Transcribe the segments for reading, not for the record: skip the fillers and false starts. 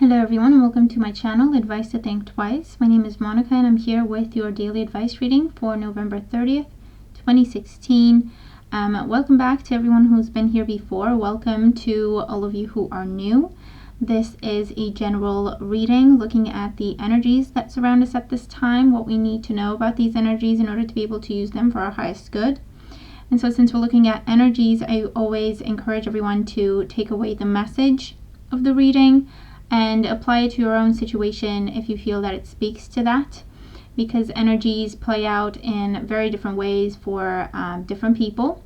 Hello everyone, welcome to my channel, Advice to Think Twice. My name is Monica and I'm here with your daily advice reading for November 30th, 2016. Welcome back to everyone who's been here before. Welcome to all of you who are new. This is a general reading looking at the energies that surround us at this time, what we need to know about these energies in order to be able to use them for our highest good. And so since we're looking at energies, I always encourage everyone to take away the message of the reading and apply it to your own situation if you feel that it speaks to that, because energies play out in very different ways for different people.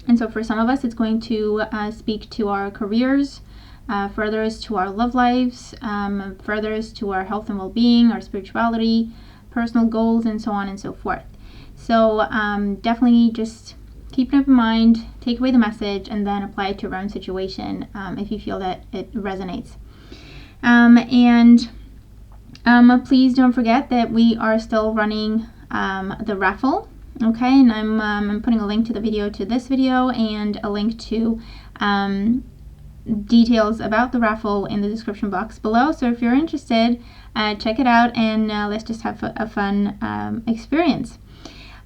And so for some of us it's going to speak to our careers, for others to our love lives, for others to our health and well-being, our spirituality, personal goals, and so on and so forth. So definitely just keep it in mind, take away the message, and then apply it to your own situation if you feel that it resonates. Please don't forget that we are still running the raffle, okay? And I'm putting a link to the video to this video and a link to details about the raffle in the description box below. So if you're interested, check it out and let's just have a fun experience.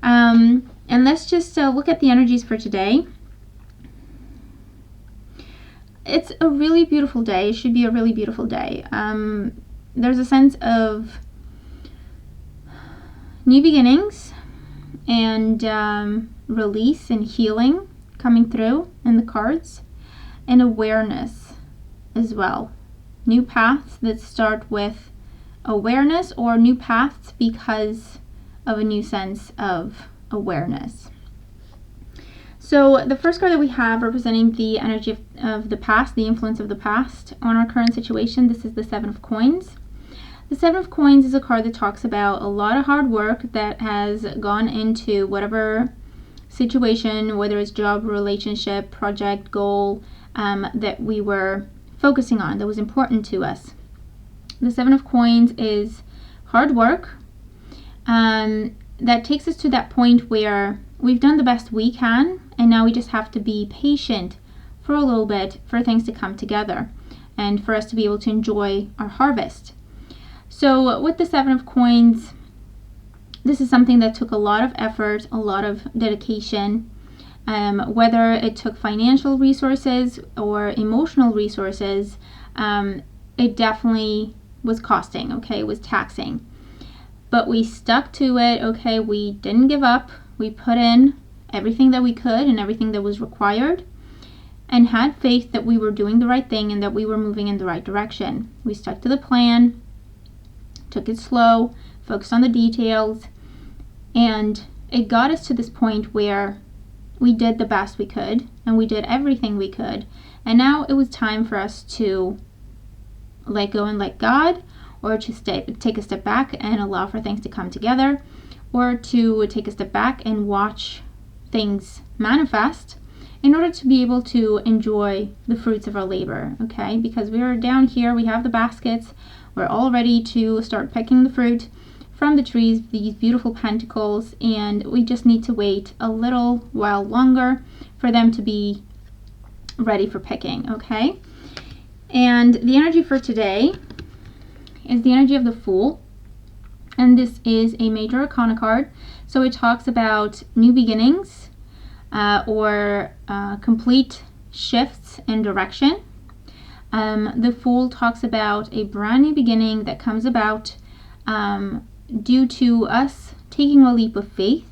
And let's just look at the energies for today. It's a really beautiful day. It should be a really beautiful day. There's a sense of new beginnings and release and healing coming through in the cards, and awareness as well. New paths that start with awareness, or new paths because of a new sense of awareness. So the first card that we have representing the energy of the past, the influence of the past on our current situation, this is the Seven of Coins. The Seven of Coins is a card that talks about a lot of hard work that has gone into whatever situation, whether it's job, relationship, project, goal, that we were focusing on, that was important to us. The Seven of Coins is hard work that takes us to that point where we've done the best we can, and now we just have to be patient for a little bit for things to come together and for us to be able to enjoy our harvest. So with the Seven of Coins, this is something that took a lot of effort, a lot of dedication, whether it took financial resources or emotional resources. It definitely was costing, okay? It was taxing. But we stuck to it, okay? We didn't give up. We put in everything that we could and everything that was required, and had faith that we were doing the right thing and that we were moving in the right direction. We stuck to the plan, took it slow, focused on the details, and it got us to this point where we did the best we could and we did everything we could. And now it was time for us to let go and let God, or to take a step back and allow for things to come together, or to take a step back and watch things manifest in order to be able to enjoy the fruits of our labor, okay? Because we're down here, we have the baskets, we're all ready to start picking the fruit from the trees, these beautiful pentacles, and we just need to wait a little while longer for them to be ready for picking, okay? And the energy for today is the energy of the Fool. And this is a major arcana card, so it talks about new beginnings or complete shifts in direction. The Fool talks about a brand new beginning that comes about due to us taking a leap of faith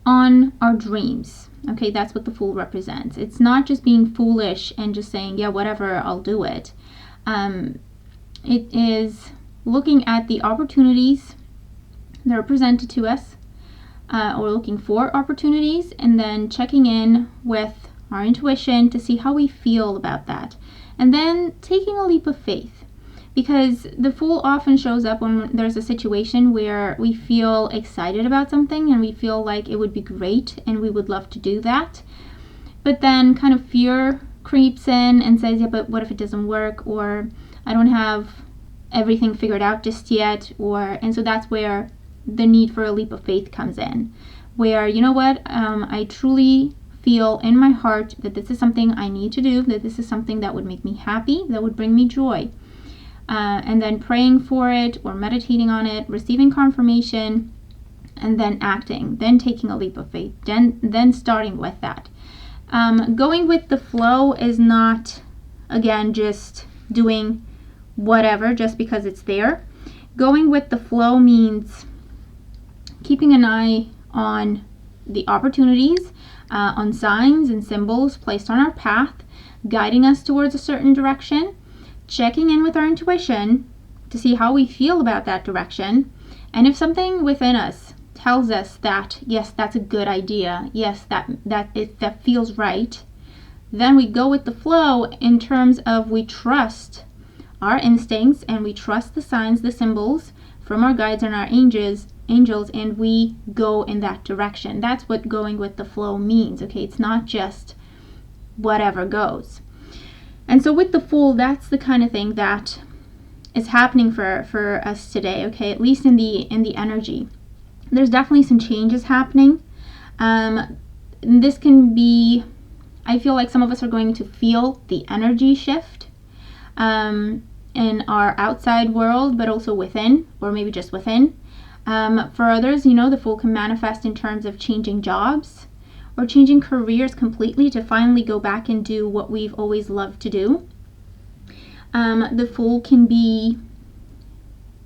on our dreams. Okay, that's what the Fool represents. It's not just being foolish and just saying, yeah, whatever, I'll do it. It is looking at the opportunities that are presented to us, or looking for opportunities, and then checking in with our intuition to see how we feel about that, and then taking a leap of faith, because the Fool often shows up when there's a situation where we feel excited about something and we feel like it would be great and we would love to do that, but then kind of fear creeps in and says, yeah, but what if it doesn't work, or I don't have everything figured out just yet, and so that's where the need for a leap of faith comes in, where, you know what, I truly feel in my heart that this is something I need to do, that this is something that would make me happy, that would bring me joy. and then praying for it or meditating on it, receiving confirmation, and then acting, then taking a leap of faith, then starting with that. Going with the flow is not, again, just doing whatever just because it's there. Going with the flow means keeping an eye on the opportunities, on signs and symbols placed on our path, guiding us towards a certain direction, checking in with our intuition to see how we feel about that direction, and if something within us tells us that, yes, that's a good idea, yes, that feels right, then we go with the flow in terms of we trust our instincts and we trust the signs, the symbols from our guides and our angels, and we go in that direction. That's what going with the flow means, okay? It's not just whatever goes. And so with the Fool, that's the kind of thing that is happening for us today, okay? At least in the energy. There's definitely some changes happening. This can be, I feel like some of us are going to feel the energy shift in our outside world, but also within, or maybe just within. For others, the Fool can manifest in terms of changing jobs or changing careers completely to finally go back and do what we've always loved to do. The Fool can be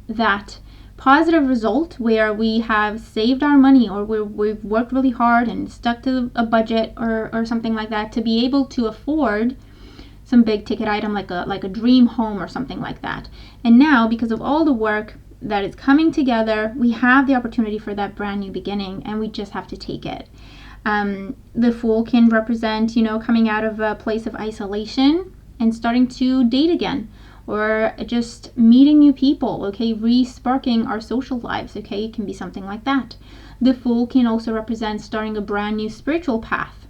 that positive result where we have saved our money, or we've worked really hard and stuck to a budget or something like that to be able to afford some big ticket item like a dream home or something like that. And now, because of all the work that is coming together, we have the opportunity for that brand new beginning, and we just have to take it. The Fool can represent, coming out of a place of isolation and starting to date again, or just meeting new people, okay, re-sparking our social lives, okay, it can be something like that. The Fool can also represent starting a brand new spiritual path.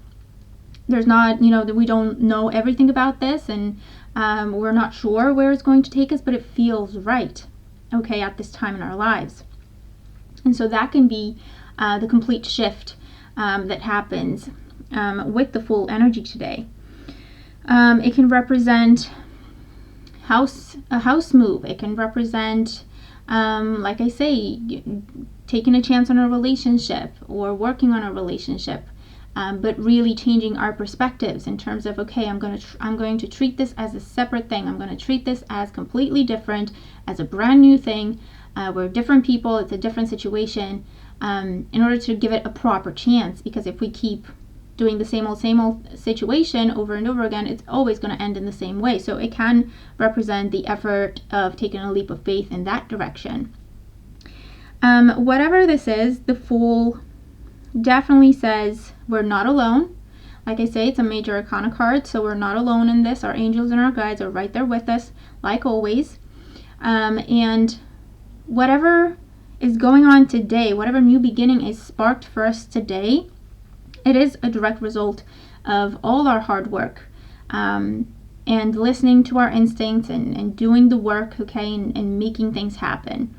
There's not, that we don't know everything about this, and we're not sure where it's going to take us, but it feels right, okay, at this time in our lives. And so that can be the complete shift that happens with the Fool energy today. It can represent a house move. It can represent, like I say, taking a chance on a relationship or working on a relationship, but really changing our perspectives in terms of, okay, I'm going to treat this as a separate thing. I'm going to treat this as completely different, as a brand new thing. We're different people. It's a different situation, in order to give it a proper chance. Because if we keep doing the same old situation over and over again, it's always going to end in the same way. So it can represent the effort of taking a leap of faith in that direction. Whatever this is, the Fool definitely says we're not alone. Like I say, it's a major arcana card, so we're not alone in this. Our angels and our guides are right there with us, like always. And whatever is going on today, whatever new beginning is sparked for us today, it is a direct result of all our hard work, and listening to our instincts and doing the work, okay, and making things happen.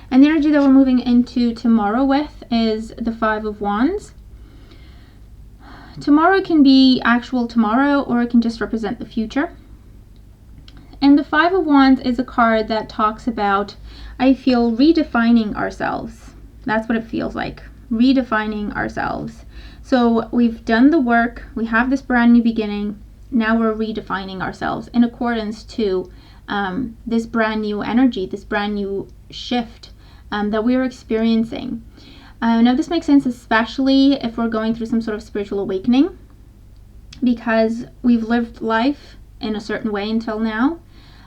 And the energy that we're moving into tomorrow with is the Five of Wands. Tomorrow can be actual tomorrow, or it can just represent the future. And the Five of Wands is a card that talks about, I feel, redefining ourselves. That's what it feels like, redefining ourselves. So we've done the work, we have this brand new beginning, now we're redefining ourselves in accordance to this brand new energy, this brand new shift that we're experiencing. Now this makes sense especially if we're going through some sort of spiritual awakening, because we've lived life in a certain way until now,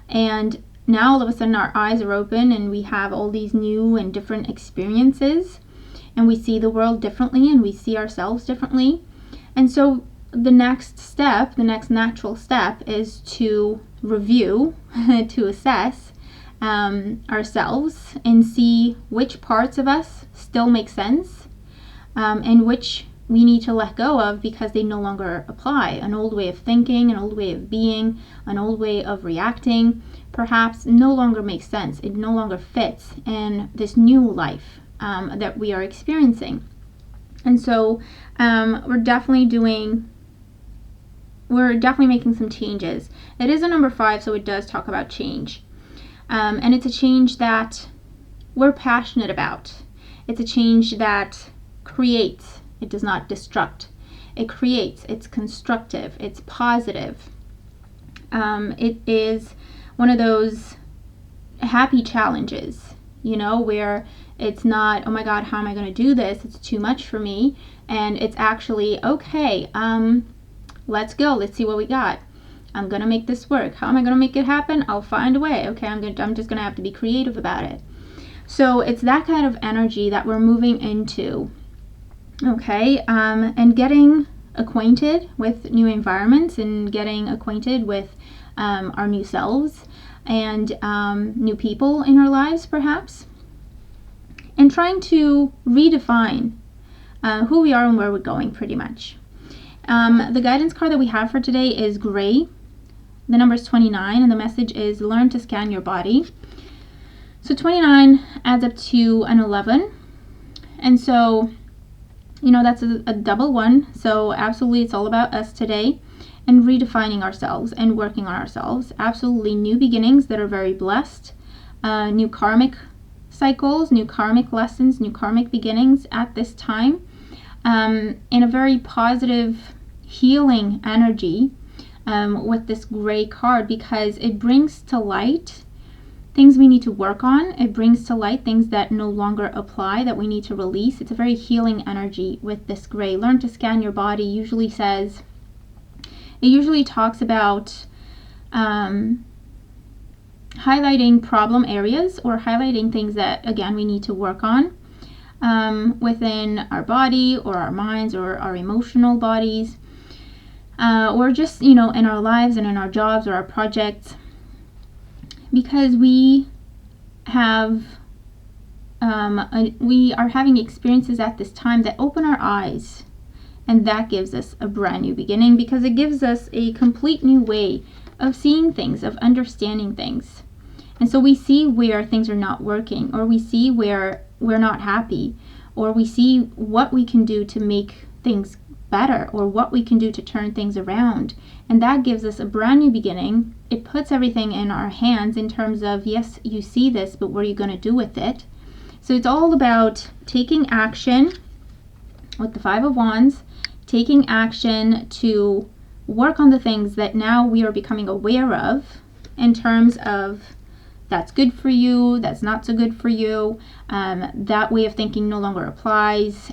and now all of a sudden our eyes are open and we have all these new and different experiences, and we see the world differently and we see ourselves differently. And so the next step, the next natural step, is to review, to assess ourselves and see which parts of us still make sense, and which we need to let go of because they no longer apply. An old way of thinking, an old way of being, an old way of reacting perhaps no longer makes sense. It no longer fits in this new life that we are experiencing. And so we're definitely making some changes. It is a number 5, so it does talk about change. And it's a change that we're passionate about. It's a change that creates. It does not destruct. It creates. It's constructive. It's positive. It is one of those happy challenges, where it's not, oh my God, how am I going to do this? It's too much for me. And it's actually, okay, let's go. Let's see what we got. I'm going to make this work. How am I going to make it happen? I'll find a way. Okay, I'm just going to have to be creative about it. So it's that kind of energy that we're moving into. Okay, and getting acquainted with new environments and getting acquainted with our new selves and new people in our lives, perhaps, and trying to redefine who we are and where we're going, pretty much. The guidance card that we have for today is gray. The number is 29, and the message is learn to scan your body. So 29 adds up to an 11, and so, that's a double one. So absolutely, it's all about us today and redefining ourselves and working on ourselves. Absolutely new beginnings that are very blessed, new karmic cycles, new karmic lessons, new karmic beginnings at this time, in a very positive, healing energy with this gray card, because it brings to light things we need to work on. It brings to light things that no longer apply, that we need to release. It's a very healing energy with this gray. Learn to scan your body usually talks about highlighting problem areas or highlighting things that, again, we need to work on within our body or our minds or our emotional bodies, or just, in our lives and in our jobs or our projects. Because we are having experiences at this time that open our eyes, and that gives us a brand new beginning, because it gives us a complete new way of seeing things, of understanding things. And so we see where things are not working, or we see where we're not happy, or we see what we can do to make things better, or what we can do to turn things around. And that gives us a brand new beginning. It puts everything in our hands in terms of, yes, you see this, but what are you going to do with it? So it's all about taking action with the Five of Wands, taking action to work on the things that now we are becoming aware of, in terms of that's good for you, that's not so good for you, that way of thinking no longer applies.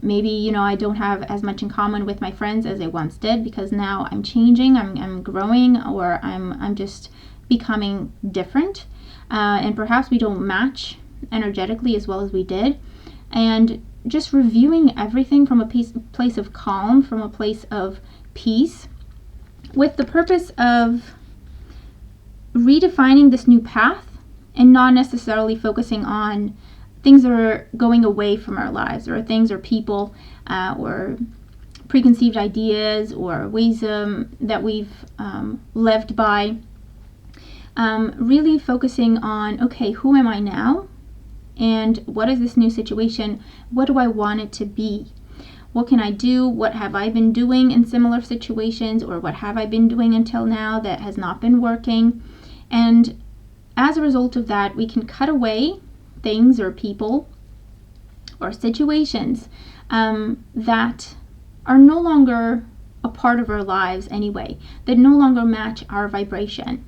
Maybe, I don't have as much in common with my friends as I once did, because now I'm changing, I'm growing, or I'm just becoming different, and perhaps we don't match energetically as well as we did. And just reviewing everything from a place of calm, from a place of peace, with the purpose of redefining this new path, and not necessarily focusing on things that are going away from our lives, or things or people, or preconceived ideas, or ways that we've lived by. Really focusing on, okay, who am I now? And what is this new situation? What do I want it to be? What can I do? What have I been doing in similar situations, or what have I been doing until now that has not been working? And as a result of that, we can cut away things or people or situations that are no longer a part of our lives anyway, that no longer match our vibration.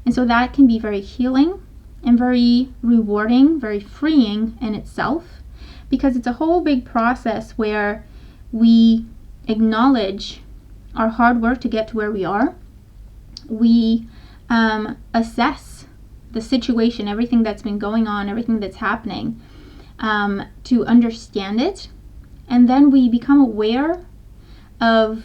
And so that can be very healing and very rewarding, very freeing in itself, because it's a whole big process where we acknowledge our hard work to get to where we are. We assess the situation, everything that's been going on, everything that's happening, to understand it. And then we become aware of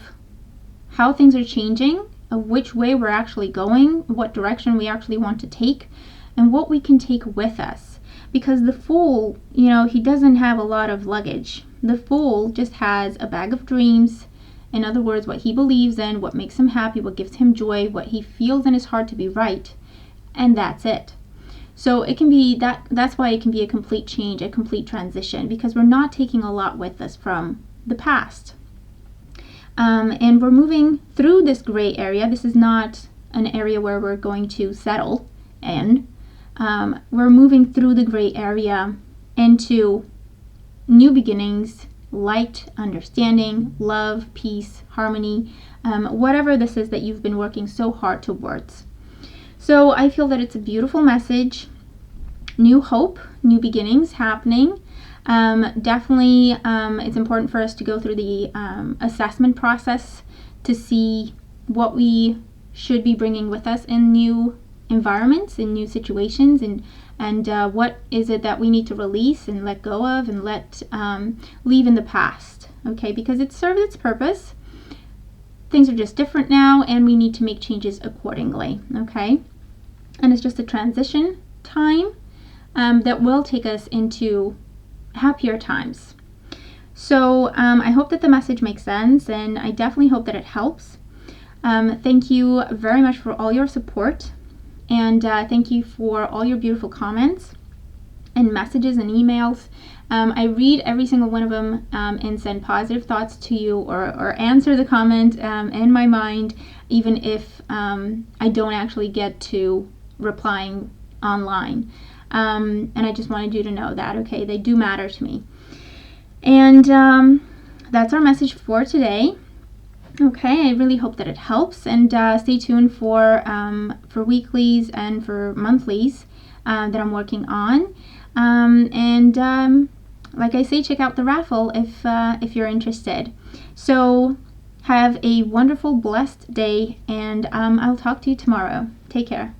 how things are changing, of which way we're actually going, what direction we actually want to take, and what we can take with us. Because the Fool, he doesn't have a lot of luggage. The Fool just has a bag of dreams. In other words, what he believes in, what makes him happy, what gives him joy, what he feels in his heart to be right. And that's it. So it can be that's why it can be a complete change, a complete transition, because we're not taking a lot with us from the past. And we're moving through this gray area. This is not an area where we're going to settle in. we're moving through the gray area into new beginnings, light, understanding, love, peace, harmony, whatever this is that you've been working so hard towards. So I feel that it's a beautiful message. New hope, new beginnings happening. Definitely, it's important for us to go through the assessment process to see what we should be bringing with us in new environments, in new situations, and what is it that we need to release and let go of and let leave in the past. Okay, because it served its purpose. Things are just different now, and we need to make changes accordingly. Okay, and it's just a transition time that will take us into happier times. So I hope that the message makes sense, and I definitely hope that it helps. Thank you very much for all your support, and thank you for all your beautiful comments and messages and emails. I read every single one of them and send positive thoughts to you, or answer the comment in my mind, even if I don't actually get to replying online. And I just wanted you to know that, okay? They do matter to me. And that's our message for today. Okay, I really hope that it helps, and stay tuned for weeklies and for monthlies that I'm working on. Like I say, check out the raffle if you're interested. So have a wonderful, blessed day, and I'll talk to you tomorrow. Take care.